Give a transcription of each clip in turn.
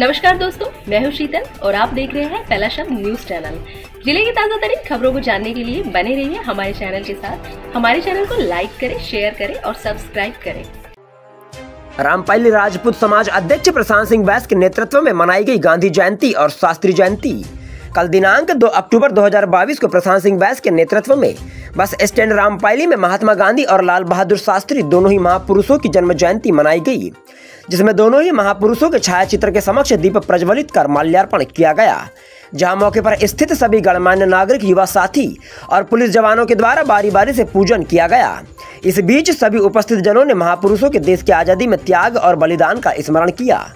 नमस्कार दोस्तों, मैं हूं शीतल और आप देख रहे हैं पहला शब्द न्यूज चैनल। जिले की ताजा तरीन खबरों को जानने के लिए बने रहिए हमारे चैनल के साथ। हमारे चैनल को लाइक करें, शेयर करें और सब्सक्राइब करें। रामपायली राजपूत समाज अध्यक्ष प्रशांत सिंह बैस के नेतृत्व में मनाई गई गांधी जयंती और शास्त्री जयंती। कल दिनांक 2 अक्टूबर 2022 को प्रशांत सिंह बैस के नेतृत्व में बस स्टैंड रामपायली में महात्मा गांधी और लाल बहादुर शास्त्री दोनों ही महापुरुषों की जन्म जयंती मनाई गई, जिसमें दोनों ही महापुरुषों के छायाचित्र के समक्ष दीप प्रज्वलित कर माल्यार्पण किया गया, जहां मौके पर स्थित सभी गणमान्य नागरिक, युवा साथी और पुलिस जवानों के द्वारा बारी बारी से पूजन किया गया। इस बीच सभी उपस्थित जनों ने महापुरुषों के देश की आजादी में त्याग और बलिदान का स्मरण किया।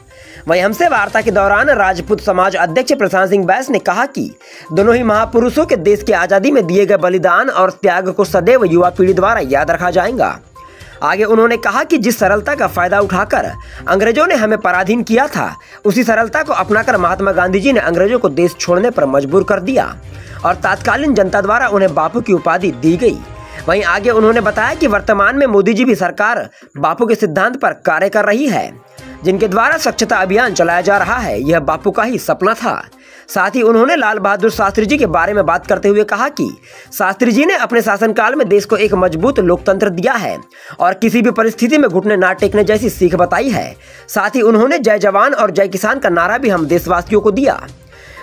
वहीं हमसे वार्ता के दौरान राजपूत समाज अध्यक्ष प्रशांत सिंह बैस ने कहा कि दोनों ही महापुरुषों के देश की आजादी में दिए गए बलिदान और त्याग को सदैव युवा पीढ़ी द्वारा याद रखा जाएगा। आगे उन्होंने कहा कि जिस सरलता का फायदा उठाकर अंग्रेजों ने हमें पराधीन किया था, उसी सरलता को अपनाकर महात्मा गांधी जी ने अंग्रेजों को देश छोड़ने पर मजबूर कर दिया और तत्कालीन जनता द्वारा उन्हें बापू की उपाधि दी गई। वहीं आगे उन्होंने बताया कि वर्तमान में मोदी जी भी सरकार बापू के सिद्धांत पर कार्य कर रही है, जिनके द्वारा स्वच्छता अभियान चलाया जा रहा है। यह बापू का ही सपना था। साथ ही उन्होंने लाल बहादुर शास्त्री जी के बारे में बात करते हुए कहा कि शास्त्री जी ने अपने शासनकाल में देश को एक मजबूत लोकतंत्र दिया है और किसी भी परिस्थिति में घुटने ना टेकने जैसी सीख बताई है। साथ ही उन्होंने जय जवान और जय किसान का नारा भी हम देशवासियों को दिया।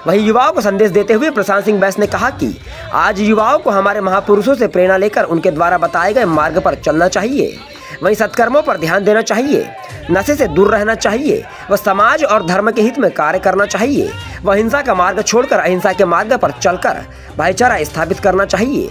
वहीं युवाओं को संदेश देते हुए प्रशांत सिंह बैस ने कहा कि आज युवाओं को हमारे महापुरुषों से प्रेरणा लेकर उनके द्वारा बताए गए मार्ग पर चलना चाहिए। वहीं सत्कर्मों पर ध्यान देना चाहिए, नशे से दूर रहना चाहिए, वह समाज और धर्म के हित में कार्य करना चाहिए। वह हिंसा का मार्ग छोड़कर अहिंसा के मार्ग पर चलकर भाईचारा स्थापित करना चाहिए।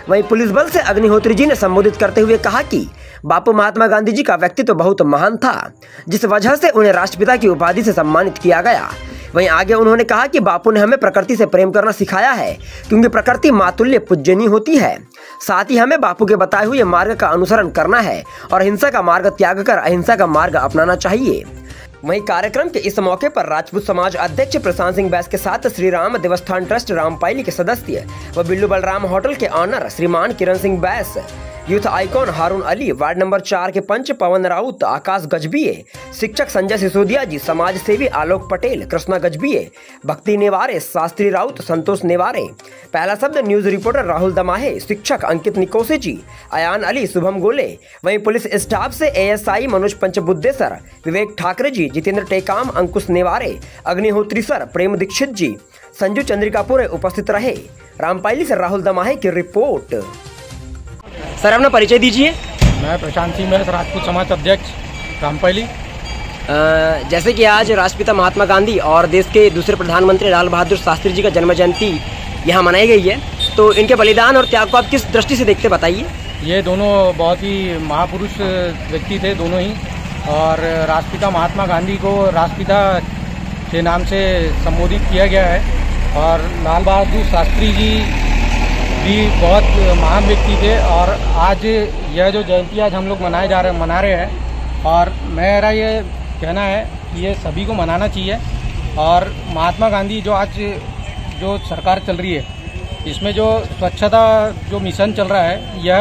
वहीं पुलिस बल से अग्निहोत्री जी ने संबोधित करते हुए कहा कि बापू महात्मा गांधी जी का व्यक्तित्व बहुत महान था, जिस वजह से उन्हें राष्ट्रपिता की उपाधि से सम्मानित किया गया। वहीं आगे उन्होंने कहा कि बापू ने हमें प्रकृति से प्रेम करना सिखाया है, क्योंकि प्रकृति मातुल्य पूजनीय होती है। साथ ही हमें बापू के बताए हुए मार्ग का अनुसरण करना है और हिंसा का मार्ग त्याग कर अहिंसा का मार्ग अपनाना चाहिए। वहीं कार्यक्रम के इस मौके पर राजपूत समाज अध्यक्ष प्रशांत सिंह बैस के साथ श्री राम देवस्थान ट्रस्ट रामपायली के सदस्य व बिल्लू बलराम होटल के ऑनर श्रीमान किरण सिंह बैस, यूथ आइकॉन हारून अली, वार्ड नंबर 4 के पंच पवन राउत, आकाश गजबिये, शिक्षक संजय सिसोदिया जी, समाज सेवी आलोक पटेल, कृष्णा गजबिये, भक्ति नेवारे, शास्त्री राउत, संतोष नेवारे, पहला शब्द न्यूज रिपोर्टर राहुल दमाहे, शिक्षक अंकित निकोसे जी, अयान अली, शुभम गोले। वहीं पुलिस स्टाफ से ASI मनोज पंचबुद्धेसर, विवेक ठाकरे जी, जितेंद्र टेकाम, अंकुश नेवारे, अग्निहोत्री सर, प्रेम दीक्षित जी, संजू चंद्रिकापुरे उपस्थित रहे। रामपायली से राहुल दमाहे की रिपोर्ट। सर अपना परिचय दीजिए। मैं प्रशांत सिंह बैस, राजपूत समाज अध्यक्ष रामपायली। जैसे कि आज राष्ट्रपिता महात्मा गांधी और देश के दूसरे प्रधानमंत्री लाल बहादुर शास्त्री जी का जन्म जयंती यहाँ मनाई गई है, तो इनके बलिदान और त्याग को आप किस दृष्टि से देखते, बताइए। ये दोनों बहुत ही महापुरुष व्यक्ति थे दोनों ही, और राष्ट्रपिता महात्मा गांधी को राष्ट्रपिता के नाम से संबोधित किया गया है, और लाल बहादुर शास्त्री जी भी बहुत महान व्यक्ति थे। और आज यह जो जयंती आज हम लोग मना रहे हैं, और मेरा ये कहना है कि ये सभी को मनाना चाहिए। और महात्मा गांधी जो आज जो सरकार चल रही है, इसमें जो स्वच्छता जो मिशन चल रहा है, यह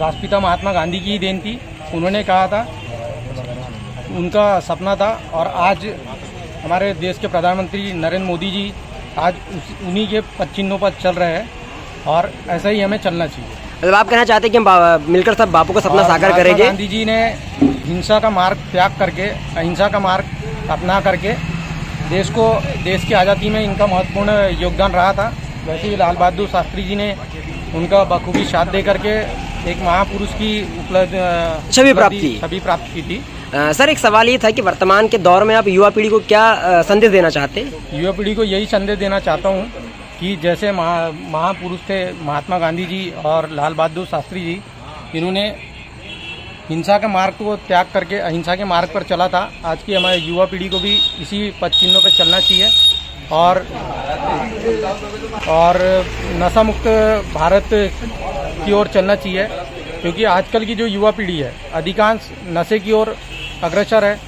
राष्ट्रपिता महात्मा गांधी की ही देन थी। उन्होंने कहा था, उनका सपना था, और आज हमारे देश के प्रधानमंत्री नरेंद्र मोदी जी आज उन्हीं के पदचिन्हों पर चल रहे हैं, और ऐसा ही हमें चलना चाहिए। मतलब आप कहना चाहते हैं कि हम मिलकर सब बापू का सपना साकार करेंगे। गांधी जी ने हिंसा का मार्ग त्याग करके अहिंसा का मार्ग अपना करके देश की आज़ादी में इनका महत्वपूर्ण योगदान रहा था। वैसे ही लाल बहादुर शास्त्री जी ने उनका बखूबी साथ दे करके एक महापुरुष की छवि प्राप्त की थी। सर एक सवाल ये था कि वर्तमान के दौर में आप युवा पीढ़ी को क्या संदेश देना चाहते हैं? युवा पीढ़ी को यही संदेश देना चाहता हूँ कि जैसे महापुरुष थे महात्मा गांधी जी और लाल बहादुर शास्त्री जी, इन्होंने हिंसा के मार्ग को त्याग करके अहिंसा के मार्ग पर चला था। आज की हमारे युवा पीढ़ी को भी इसी पद चिन्हों पर चलना चाहिए, और नशा मुक्त भारत की ओर चलना चाहिए, क्योंकि आजकल की जो युवा पीढ़ी है अधिकांश नशे की ओर अग्रसर है,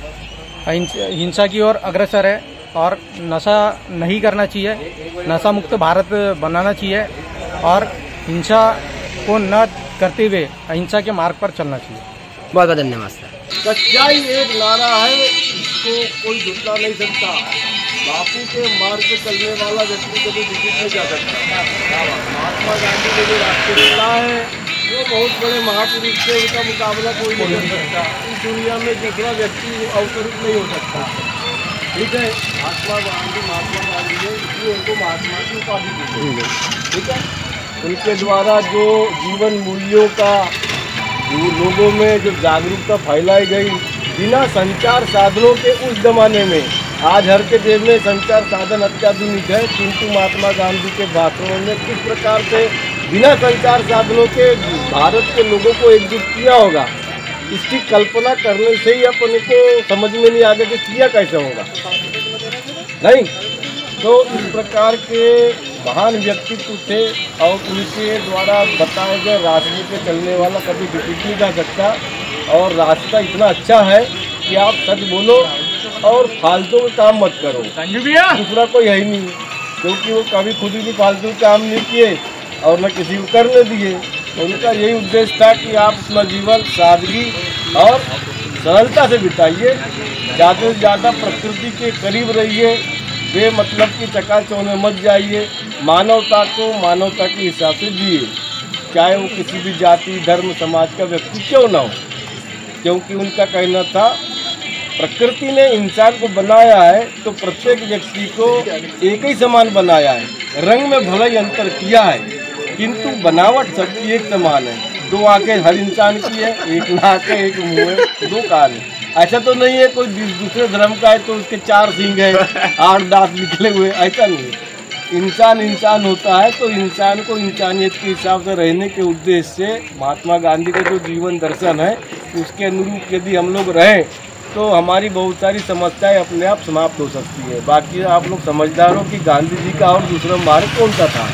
हिंसा की ओर अग्रसर है, और नशा नहीं करना चाहिए। नशा मुक्त भारत बनाना चाहिए और हिंसा को न करते हुए अहिंसा के मार्ग पर चलना चाहिए। बहुत बहुत धन्यवाद सर। सच्चाई एक नारा है, को कोई झुटला नहीं सकता। बापू के मार्ग पे चलने वाला व्यक्ति कभी विकसित नहीं जा सकता। महात्मा गांधी के जो राष्ट्रपिता है वो बहुत बड़े महापुरुष थे, उनका मुकाबला कोई नहीं कर सकता। इस दुनिया में दूसरा व्यक्ति अवतरित नहीं हो सकता। ठीक है, महात्मा गांधी ने इसलिए उनको महात्मा की उपाधि दी। ठीक है, उनके द्वारा जो जीवन मूल्यों का लोगों में जो जागरूकता फैलाई गई बिना संचार साधनों के, उस जमाने में, आज हर के देश में संचार साधन अत्याधुनिक है, किंतु महात्मा गांधी के भाषणों में किस प्रकार से बिना संचार साधनों के भारत के लोगों को एकजुट किया होगा, इसकी कल्पना करने से ही अपने को समझ में नहीं आ गया कि किया कैसे होगा। नहीं तो इस प्रकार के महान व्यक्तित्व थे और उनके द्वारा बताए गए रास्ते पे चलने वाला कभी विकसित नहीं जा सकता। और रास्ता इतना अच्छा है कि आप सच बोलो और फालतू में काम मत करो, दूसरा कोई है ही नहीं, क्योंकि वो कभी खुद भी फालतू काम नहीं किए और न किसी को करने दिए। उनका यही उद्देश्य था कि आप अपना जीवन सादगी और सरलता से बिताइए, ज़्यादा से ज़्यादा प्रकृति के करीब रहिए, बेमतलब की चकाचौंध में मत जाइए, मानवता को मानवता के हिसाब से जिए, चाहे वो किसी भी जाति धर्म समाज का व्यक्ति क्यों ना हो। क्योंकि उनका कहना था प्रकृति ने इंसान को बनाया है तो प्रत्येक व्यक्ति को एक ही समान बनाया है, रंग में भले ही अंतर किया है किंतु बनावट सबकी एक समान है। 2 आंखें हर इंसान की है, 1 नाक है, 1 मुंह है, 2 कान है। ऐसा तो नहीं है कोई दूसरे धर्म का है तो उसके 4 सींग है, 8 दांत निकले हुए, ऐसा नहीं है। इंसान इंसान होता है तो इंसान को इंसानियत के हिसाब से रहने के उद्देश्य से महात्मा गांधी का जो जीवन दर्शन है उसके अनुरूप यदि हम लोग रहें तो हमारी बहुत सारी समस्याएं अपने आप समाप्त हो सकती है। बाकी आप लोग समझदार हो कि गांधी जी का और दूसरा मार्ग कौन सा था।